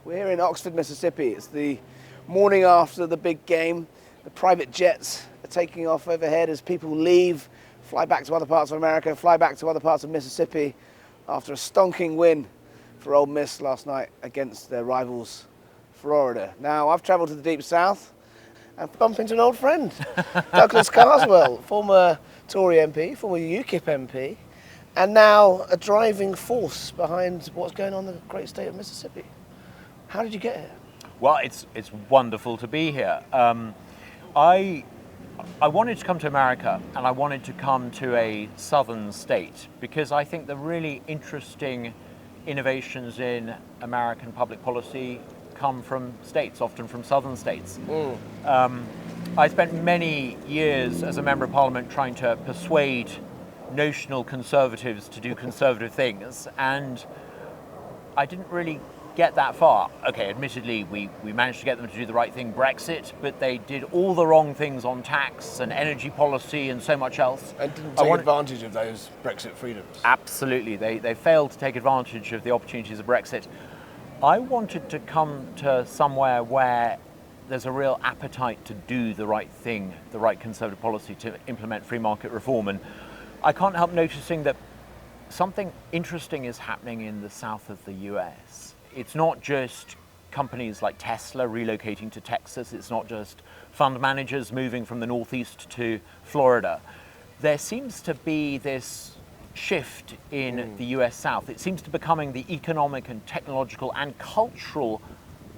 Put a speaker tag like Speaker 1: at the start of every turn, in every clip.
Speaker 1: We're here in Oxford, Mississippi. It's the morning after the big game. The private jets are taking off overhead as people leave, fly back to other parts of America, fly back to other parts of Mississippi after a stonking win for Ole Miss last night against their rivals, Florida. Now, I've travelled to the Deep South and bumped into an old friend, Douglas Carswell, former Tory MP, former UKIP MP, and now a driving force behind what's going on in the great state of Mississippi. How did you get here?
Speaker 2: Well, it's wonderful to be here. I wanted to come to America, and I wanted to come to a southern state because I think the really interesting innovations in American public policy come from states, often from southern states. I spent many years as a member of parliament trying to persuade notional conservatives to do conservative things, and I didn't really get that far. Okay, admittedly, we managed to get them to do the right thing, Brexit, but they did all the wrong things on tax and energy policy and so much else.
Speaker 1: And didn't take advantage of those Brexit freedoms.
Speaker 2: Absolutely, they failed to take advantage of the opportunities of Brexit. I wanted to come to somewhere where there's a real appetite to do the right thing, the right conservative policy, to implement free market reform. And I can't help noticing that something interesting is happening in the south of the US. It's not just companies like Tesla relocating to Texas. It's not just fund managers moving from the Northeast to Florida. There seems to be this shift in the US South. It seems to be becoming the economic and technological and cultural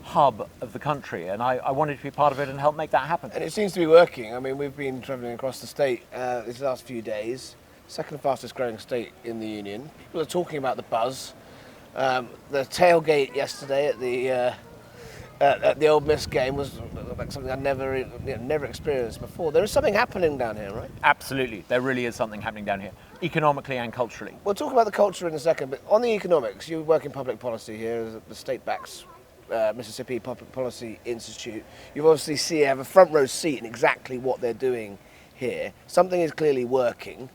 Speaker 2: hub of the country, and I wanted to be part of it and help make that happen.
Speaker 1: And it seems to be working. I mean, we've been travelling across the state these last few days. Second fastest growing state in the union. People are talking about the buzz. The tailgate yesterday at the Ole Miss game was like something I'd never experienced before. There is something happening down here, right?
Speaker 2: Absolutely, there really is something happening down here, economically and culturally.
Speaker 1: We'll talk about the culture in a second, but on the economics, you work in public policy here. The state backs Mississippi Public Policy Institute. You obviously have a front row seat in exactly what they're doing here. Something is clearly working.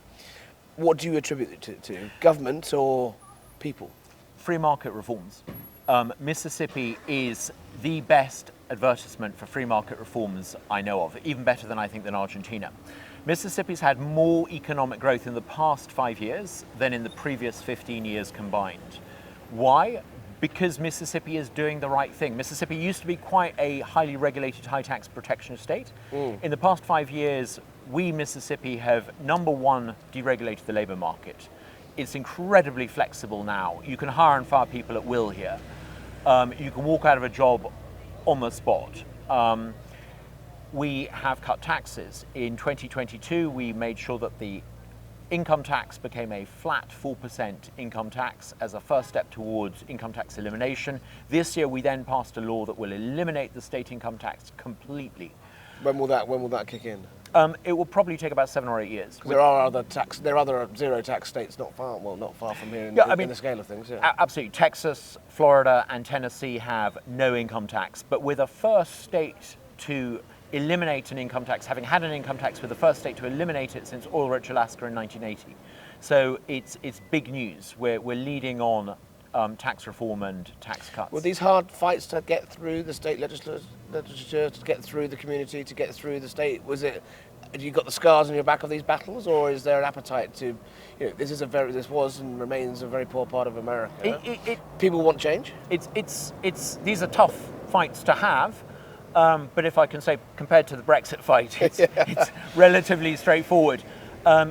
Speaker 1: What do you attribute it to? Government or people?
Speaker 2: Free market reforms. Mississippi is the best advertisement for free market reforms I know of, even better than I think than Argentina. Mississippi's had more economic growth in the past 5 years than in the previous 15 years combined. Why? Because Mississippi is doing the right thing. Mississippi used to be quite a highly regulated, high tax protectionist state. In the past 5 years, we, Mississippi, have, number one, deregulated the labor market. It's incredibly flexible now. You can hire and fire people at will here. You can walk out of a job on the spot. We have cut taxes. In 2022, we made sure that the income tax became a flat 4% income tax as a first step towards income tax elimination. This year, we then passed a law that will eliminate the state income tax completely.
Speaker 1: When will that kick in?
Speaker 2: It will probably take about 7 or 8 years.
Speaker 1: There are other zero tax states not far from here in the scale of things. Yeah.
Speaker 2: Absolutely. Texas, Florida, and Tennessee have no income tax, but we're the first state to eliminate an income tax, having had an income tax, we're the first state to eliminate it since oil-rich Alaska in 1980. So it's big news. We're leading on tax reform and tax cuts.
Speaker 1: Were these hard fights to get through the state legislature, to get through the community, to get through the state? Was it, have you got the scars on your back of these battles, or is there an appetite to, this was and remains a very poor part of America? People want change?
Speaker 2: These are tough fights to have, but if I can say, compared to the Brexit fight, it's relatively straightforward.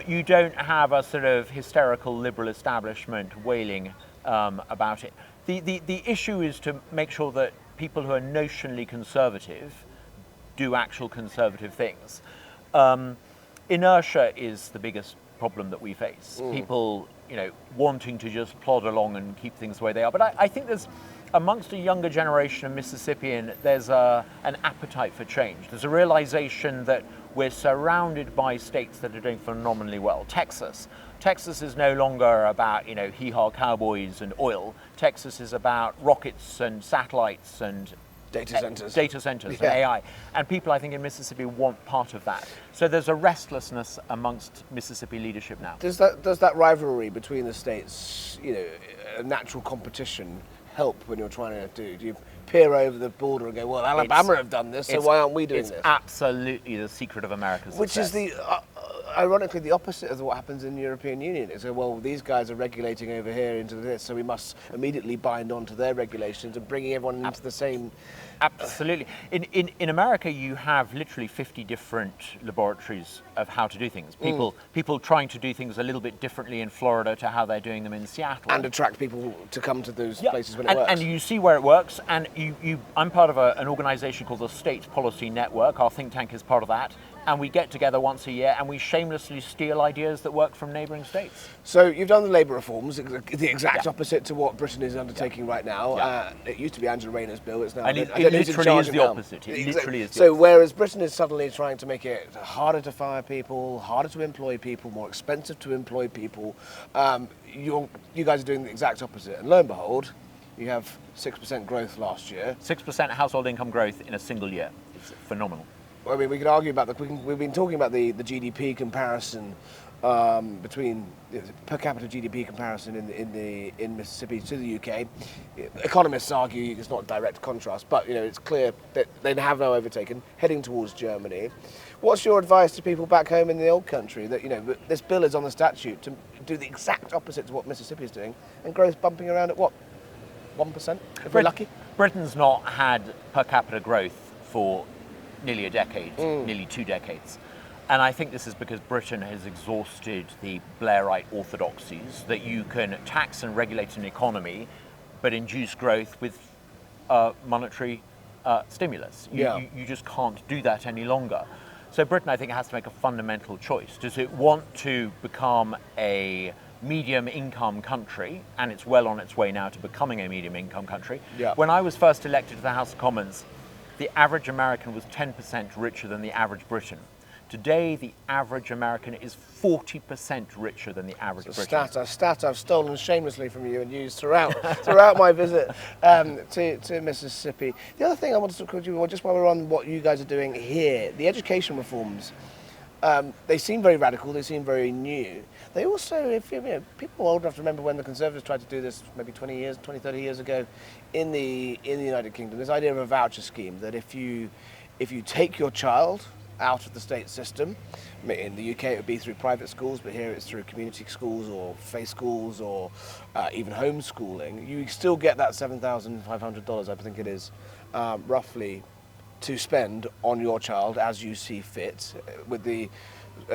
Speaker 2: You don't have a sort of hysterical liberal establishment wailing about it. The issue is to make sure that people who are notionally conservative do actual conservative things. Inertia is the biggest problem that we face. People, wanting to just plod along and keep things the way they are. But I think there's, amongst a younger generation of Mississippian, there's an appetite for change. There's a realization that we're surrounded by states that are doing phenomenally well. Texas is no longer about, hee-haw cowboys and oil. Texas is about rockets and satellites and
Speaker 1: data centers
Speaker 2: and AI. And people, I think, in Mississippi want part of that. So there's a restlessness amongst Mississippi leadership now.
Speaker 1: Does that rivalry between the states, a natural competition, help when you're trying to do? peer over the border and go, well, Alabama have done this, so why aren't we doing this?
Speaker 2: It's absolutely the secret of America's
Speaker 1: Which
Speaker 2: success.
Speaker 1: is the, ironically, the opposite of what happens in the European Union. It's, well, these guys are regulating over here into this, so we must immediately bind on to their regulations and bringing everyone into the same...
Speaker 2: Absolutely. In America, you have literally 50 different laboratories of how to do things. People trying to do things a little bit differently in Florida to how they're doing them in Seattle.
Speaker 1: And attract people to come to those places when it works.
Speaker 2: And you see where it works. And I'm part of an organisation called the State Policy Network. Our think tank is part of that. And we get together once a year and we shamelessly steal ideas that work from neighbouring states.
Speaker 1: So you've done the labour reforms, the exact opposite to what Britain is undertaking right now. It used to be Angela Rayner's bill, it's now...
Speaker 2: And it literally is the opposite. It literally is the
Speaker 1: opposite. Whereas Britain is suddenly trying to make it harder to fire people, harder to employ people, more expensive to employ people, you guys are doing the exact opposite. And lo and behold, you have 6% growth last year.
Speaker 2: 6% household income growth in a single year. It's phenomenal.
Speaker 1: I mean, we could argue about we've been talking about the GDP comparison between per capita GDP comparison in Mississippi to the UK. Economists argue it's not a direct contrast, but it's clear that they have now overtaken, heading towards Germany. What's your advice to people back home in the old country that this bill is on the statute to do the exact opposite to what Mississippi is doing, and growth bumping around at what, 1% if we're lucky?
Speaker 2: Britain's not had per capita growth for nearly a decade, nearly 2 decades. And I think this is because Britain has exhausted the Blairite orthodoxies that you can tax and regulate an economy, but induce growth with monetary stimulus. You just can't do that any longer. So Britain, I think, has to make a fundamental choice. Does it want to become a medium income country, and it's well on its way now to becoming a medium income country?
Speaker 1: Yeah.
Speaker 2: When I was first elected to the House of Commons, the average American was 10% richer than the average Briton. Today, the average American is 40% richer than the average Briton.
Speaker 1: A stat I've stolen shamelessly from you and used throughout my visit to Mississippi. The other thing I wanted to talk to you about, just while we're on what you guys are doing here, the education reforms. They seem very radical, they seem very new. They also, people old enough to remember when the Conservatives tried to do this maybe 20, 30 years ago in the United Kingdom, this idea of a voucher scheme, that if you take your child out of the state system, in the UK it would be through private schools, but here it's through community schools or faith schools or even homeschooling, you still get that $7,500, I think it is, roughly, to spend on your child as you see fit with the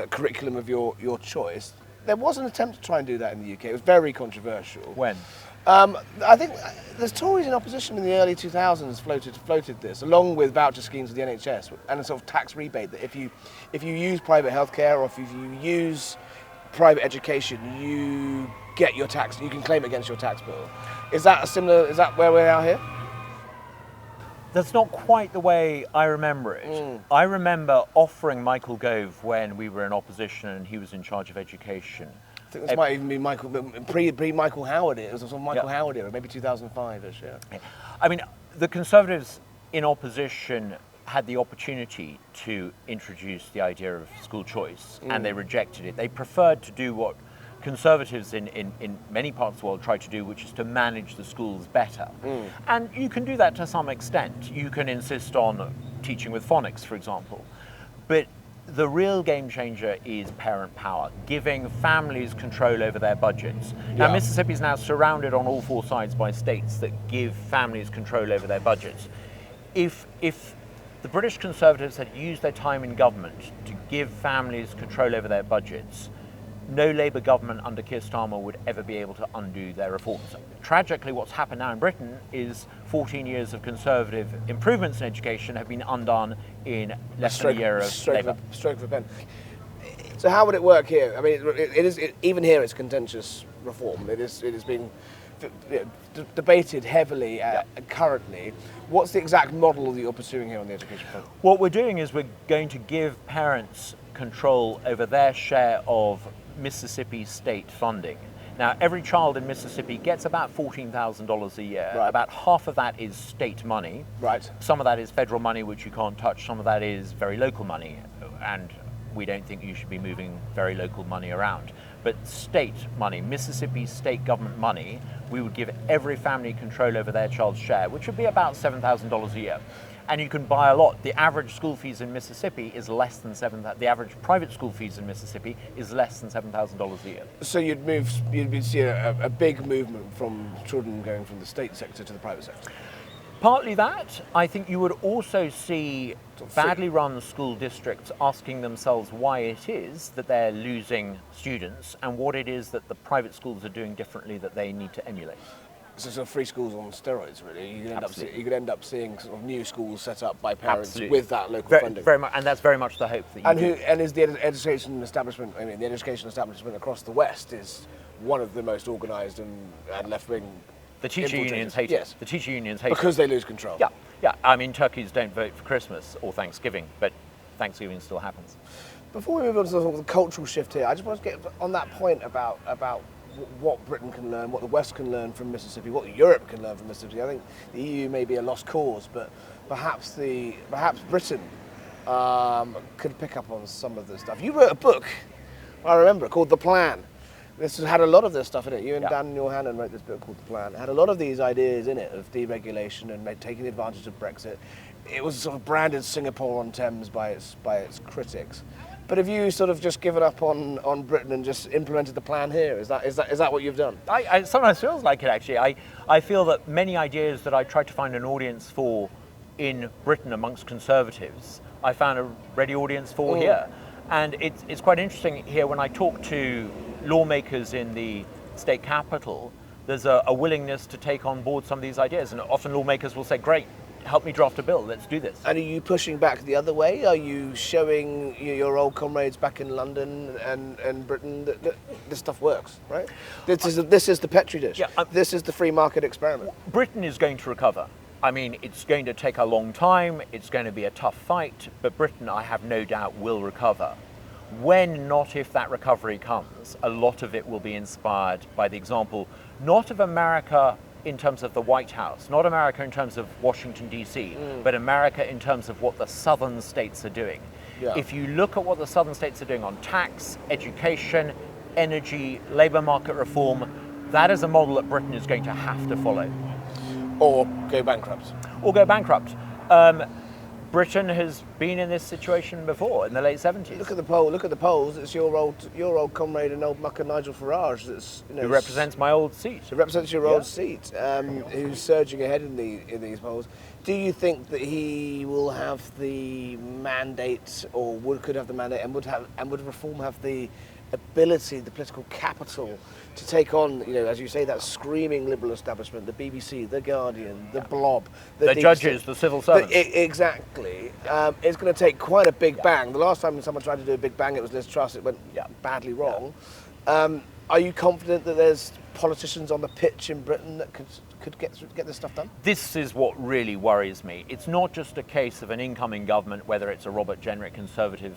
Speaker 1: curriculum of your choice. There was an attempt to try and do that in the UK. It was very controversial.
Speaker 2: When?
Speaker 1: I think the Tories in opposition in the early 2000s floated this, along with voucher schemes of the NHS and a sort of tax rebate that if you use private healthcare or if you use private education, you get your tax, you can claim it against your tax bill. Is that where we are here?
Speaker 2: That's not quite the way I remember it. I remember offering Michael Gove when we were in opposition and he was in charge of education.
Speaker 1: I think this might even be pre-Michael Howard. It was also Michael Howard era, maybe 2005-ish, yeah.
Speaker 2: I mean, the Conservatives in opposition had the opportunity to introduce the idea of school choice and they rejected it. They preferred to do what Conservatives in many parts of the world try to do, which is to manage the schools better. And you can do that to some extent. You can insist on teaching with phonics, for example. But the real game changer is parent power, giving families control over their budgets. Now, Mississippi is now surrounded on all 4 sides by states that give families control over their budgets. If the British Conservatives had used their time in government to give families control over their budgets, no Labour government under Keir Starmer would ever be able to undo their reforms. Tragically, what's happened now in Britain is 14 years of Conservative improvements in education have been undone in less than a year of Labour.
Speaker 1: Stroke of a pen. So how would it work here? I mean, even here it's contentious reform. It is being debated heavily currently. What's the exact model that you're pursuing here on the education front?
Speaker 2: What we're doing is we're going to give parents control over their share of Mississippi state funding. Now, every child in Mississippi gets about $14,000 a year.
Speaker 1: Right.
Speaker 2: About half of that is state money.
Speaker 1: Right.
Speaker 2: Some of that is federal money, which you can't touch. Some of that is very local money, and we don't think you should be moving very local money around. but state money, Mississippi state government money, we would give every family control over their child's share, which would be about $7,000 a year. And you can buy a lot. The average school fees in Mississippi is less than the average private school fees in Mississippi is less than $7,000 a year.
Speaker 1: So you'd see a big movement from children going from the state sector to the private sector.
Speaker 2: Partly that. I think you would also see badly run school districts asking themselves why it is that they're losing students and what it is that the private schools are doing differently that they need to emulate.
Speaker 1: So sort of free schools on steroids, really. You could end up seeing sort of new schools set up by parents with that local funding.
Speaker 2: Very much, and that's very much the hope that you do.
Speaker 1: And is the education establishment? I mean, the education establishment across the West is one of the most organised and left-wing.
Speaker 2: The teacher unions hate it. The teacher unions hate it
Speaker 1: because they lose control.
Speaker 2: Yeah. I mean, turkeys don't vote for Christmas or Thanksgiving, but Thanksgiving still happens. Before
Speaker 1: we move on to the cultural shift here, I just want to get on that point about what Britain can learn, what the West can learn from Mississippi, what Europe can learn from Mississippi. I think the EU may be a lost cause, but perhaps Britain could pick up on some of this stuff. You wrote a book, I remember, called The Plan. This had a lot of this stuff in it. You and Daniel Hannan wrote this book called The Plan. It had a lot of these ideas in it of deregulation and taking advantage of Brexit. It was sort of branded Singapore-on-Thames by its critics. But have you sort of just given up on Britain and just implemented the plan here? Is that what you've done?
Speaker 2: I sometimes feels like it, actually. I feel that many ideas that I tried to find an audience for in Britain amongst Conservatives, I found a ready audience for here. And it's quite interesting here when I talk to lawmakers in the state capital, there's a willingness to take on board some of these ideas. And often lawmakers will say, great, help me draft a bill, let's do this.
Speaker 1: And are you pushing back the other way? Are you showing your old comrades back in London and Britain that this stuff works, right? This is the Petri dish. This is the free market experiment.
Speaker 2: Britain is going to recover. I mean, it's going to take a long time, it's going to be a tough fight, but Britain, I have no doubt, will recover. When, not if, that recovery comes, a lot of it will be inspired by the example, not of America in terms of the White House, not America in terms of Washington, D.C., but America in terms of what the southern states are doing. If you look at what the southern states are doing on tax, education, energy, labour market reform, that is a model that Britain is going to have to follow.
Speaker 1: Or go bankrupt.
Speaker 2: Britain has been in this situation before in the late 70s.
Speaker 1: Look at the polls. It's your old comrade and old mucker Nigel Farage
Speaker 2: who represents my old seat.
Speaker 1: Who represents your old seat, who's surging ahead in these polls. Do you think that he will have the mandate, or could have the mandate, and would reform have the ability, the political capital to take on, as you say, that screaming liberal establishment, the BBC, the Guardian, the Blob,
Speaker 2: the judges, the civil servants.
Speaker 1: Exactly. It's going to take quite a big bang. The last time someone tried to do a big bang, it was Liz Truss. It went badly wrong. Are you confident that there's politicians on the pitch in Britain that could get this stuff done?
Speaker 2: This is what really worries me. It's not just a case of an incoming government, whether it's a Robert Jenrick Conservative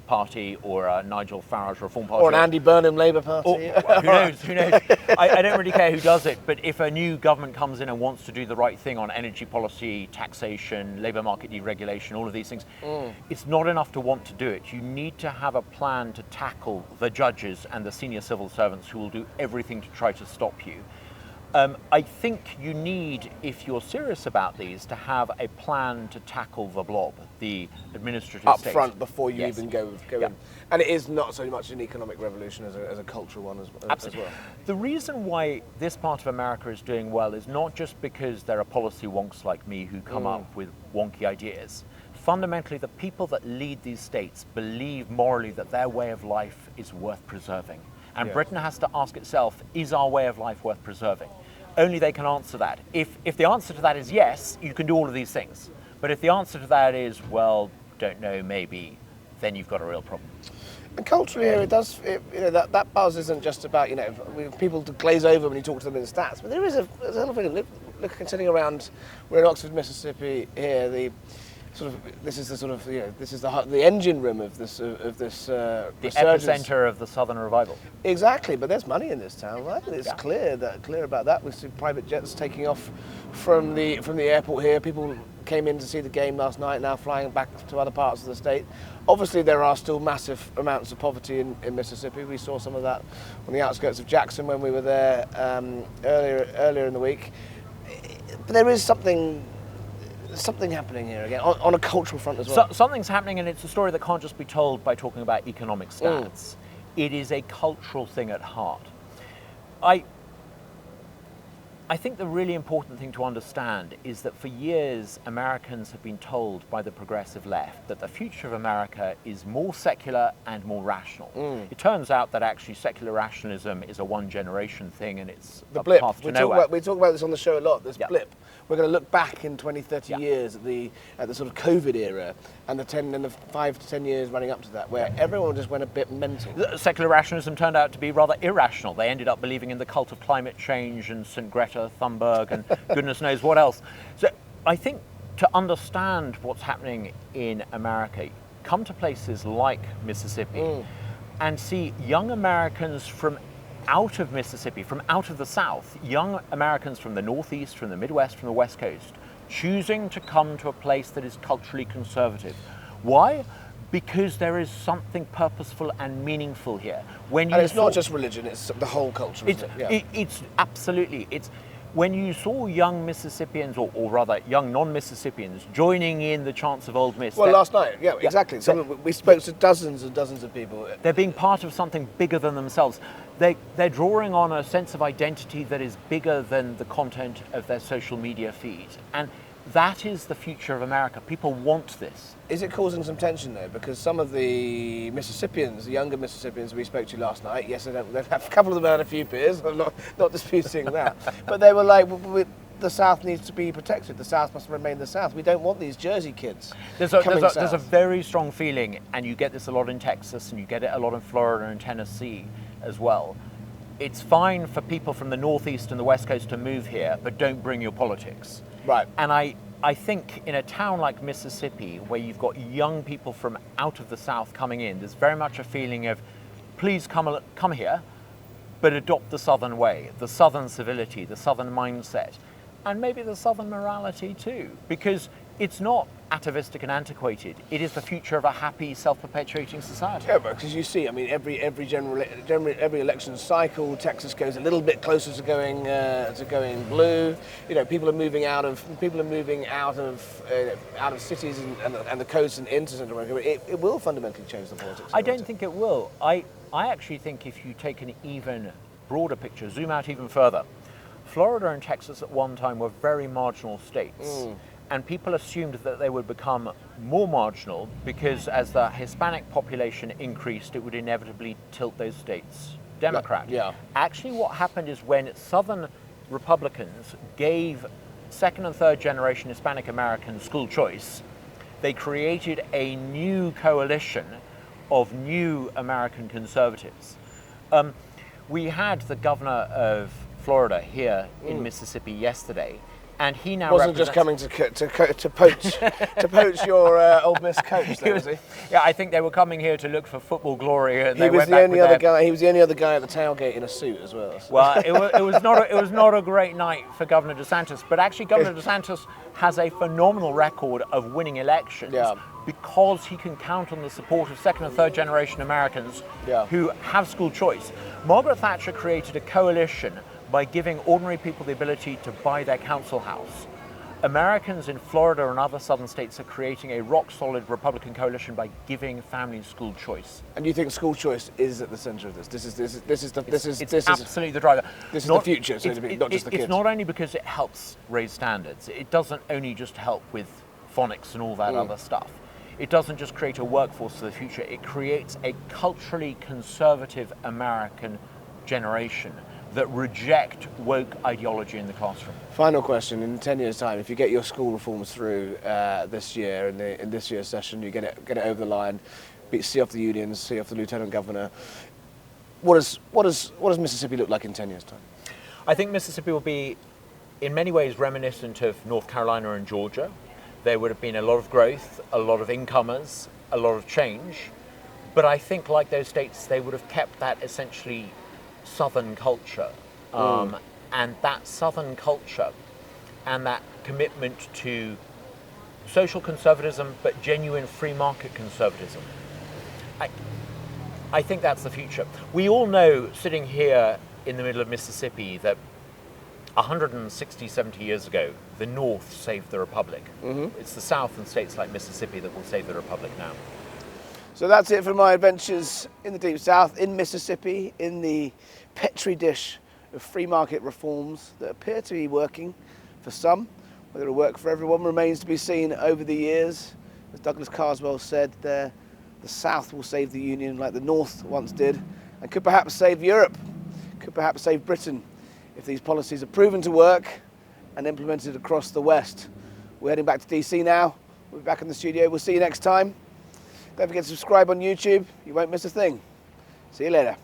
Speaker 2: Party or a Nigel Farage Reform Party.
Speaker 1: Or an Andy Burnham Labour Party.
Speaker 2: Who knows? I don't really care who does it, but if a new government comes in and wants to do the right thing on energy policy, taxation, labour market deregulation, all of these things, it's not enough to want to do it. You need to have a plan to tackle the judges and the senior civil servants who will do everything to try to stop you. I think you need, if you're serious about these, to have a plan to tackle the blob, the administrative
Speaker 1: up
Speaker 2: state.
Speaker 1: front before you even go in. And it is not so much an economic revolution as a cultural one as well.
Speaker 2: The reason why this part of America is doing well is not just because there are policy wonks like me who come up with wonky ideas. Fundamentally, the people that lead these states believe morally that their way of life is worth preserving. And Britain has to ask itself, is our way of life worth preserving? Only they can answer that. If the answer to that is yes, you can do all of these things. But if the answer to that is, well, don't know, maybe, then you've got a real problem.
Speaker 1: And culturally here, that buzz isn't just about, people to glaze over when you talk to them in stats, but there is a little bit of, look, considering around, we're in Oxford, Mississippi here, this is the engine room of this
Speaker 2: the epicenter of the Southern revival.
Speaker 1: Exactly, but there's money in this town, right? It's clear about that. We see private jets taking off from the airport here. People came in to see the game last night, now flying back to other parts of the state. Obviously, there are still massive amounts of poverty in Mississippi. We saw some of that on the outskirts of Jackson when we were there earlier in the week. But there is something happening here again on a cultural front as well.
Speaker 2: Something's happening, and it's a story that can't just be told by talking about economic stats. It is a cultural thing at heart. I think the really important thing to understand is that for years Americans have been told by the progressive left that the future of America is more secular and more rational. It turns out that actually secular rationalism is a one-generation thing, and it's
Speaker 1: the
Speaker 2: a
Speaker 1: blip.
Speaker 2: path to nowhere.
Speaker 1: We talk about this on the show a lot, this blip. We're going to look back in 20, 30 years at the sort of COVID era and the 5 to 10 years running up to that, where everyone just went a bit mental.
Speaker 2: Secular rationalism turned out to be rather irrational. They ended up believing in the cult of climate change and St. Greta Thunberg and goodness knows what else. So I think to understand what's happening in America, come to places like Mississippi and see young Americans from out of Mississippi, from out of the South, young Americans from the Northeast, from the Midwest, from the West Coast, choosing to come to a place that is culturally conservative. Why? Because there is something purposeful and meaningful here.
Speaker 1: And it's not just religion, it's the whole culture.
Speaker 2: It's absolutely. It's when you saw young Mississippians, or rather young non-Mississippians, joining in the chants of Old Miss.
Speaker 1: Well, last night, exactly. So we spoke to dozens and dozens of people.
Speaker 2: They're being part of something bigger than themselves. They're drawing on a sense of identity that is bigger than the content of their social media feed. And that is the future of America. People want this.
Speaker 1: Is it causing some tension though? Because some of the Mississippians, the younger Mississippians we spoke to last night, yes, a couple of them had a few beers, I'm not disputing that, but they were like, the South needs to be protected. The South must remain the South. We don't want these Jersey kids.
Speaker 2: There's a very strong feeling, and you get this a lot in Texas, and you get it a lot in Florida and Tennessee as well. It's fine for people from the Northeast and the West Coast to move here, but don't bring your politics.
Speaker 1: Right.
Speaker 2: And I think in a town like Mississippi, where you've got young people from out of the South coming in, there's very much a feeling of, please come here, but adopt the Southern way, the Southern civility, the Southern mindset, and maybe the Southern morality too, because it's not atavistic and antiquated. It is the future of a happy, self-perpetuating society.
Speaker 1: Yeah, because you see, I mean, every election cycle, Texas goes a little bit closer to going blue. You know, people are moving out of cities and the coast and into Central America. It will fundamentally change the politics.
Speaker 2: I don't think it will. I actually think if you take an even broader picture, zoom out even further, Florida and Texas at one time were very marginal states. And people assumed that they would become more marginal because as the Hispanic population increased, it would inevitably tilt those states Democrat.
Speaker 1: Yeah.
Speaker 2: Actually, what happened is when Southern Republicans gave second and third generation Hispanic Americans school choice, they created a new coalition of new American conservatives. We had the governor of Florida here in Mississippi yesterday, and he now
Speaker 1: wasn't just coming to poach your Old Miss coach, though, was he?
Speaker 2: Yeah, I think they were coming here to look for football glory. And
Speaker 1: he was the only other guy. He was the only other guy at the tailgate in a suit as well. So.
Speaker 2: Well, it was not a great night for Governor DeSantis, but actually Governor DeSantis has a phenomenal record of winning elections because he can count on the support of second and third generation Americans who have school choice. Margaret Thatcher created a coalition by giving ordinary people the ability to buy their council house. Americans in Florida and other southern states are creating a rock-solid Republican coalition by giving families school choice.
Speaker 1: And you think school choice is at the centre of this? This is
Speaker 2: absolutely the driver.
Speaker 1: This is the future, so to speak, not just the kids.
Speaker 2: It's not only because it helps raise standards. It doesn't only just help with phonics and all that other stuff. It doesn't just create a workforce for the future. It creates a culturally conservative American generation that reject woke ideology in the classroom.
Speaker 1: Final question: in 10 years' time, if you get your school reforms through this year, in this year's session, you get it over the line, see off the unions, see off the lieutenant governor. What does Mississippi look like in 10 years' time?
Speaker 2: I think Mississippi will be, in many ways, reminiscent of North Carolina and Georgia. There would have been a lot of growth, a lot of incomers, a lot of change, but I think, like those states, they would have kept that essentially Southern culture, and that Southern culture and that commitment to social conservatism, but genuine free market conservatism. I think that's the future. We all know, sitting here in the middle of Mississippi, that 160, 70 years ago, the North saved the Republic. It's the South and states like Mississippi that will save the Republic now.
Speaker 1: So that's it for my adventures in the Deep South, in Mississippi, in the petri dish of free market reforms that appear to be working for some. Whether it'll work for everyone remains to be seen over the years. As Douglas Carswell said, the South will save the Union like the North once did, and could perhaps save Europe, could perhaps save Britain, if these policies are proven to work and implemented across the West. We're heading back to DC now. We'll be back in the studio. We'll see you next time. Don't forget to subscribe on YouTube. You won't miss a thing. See you later.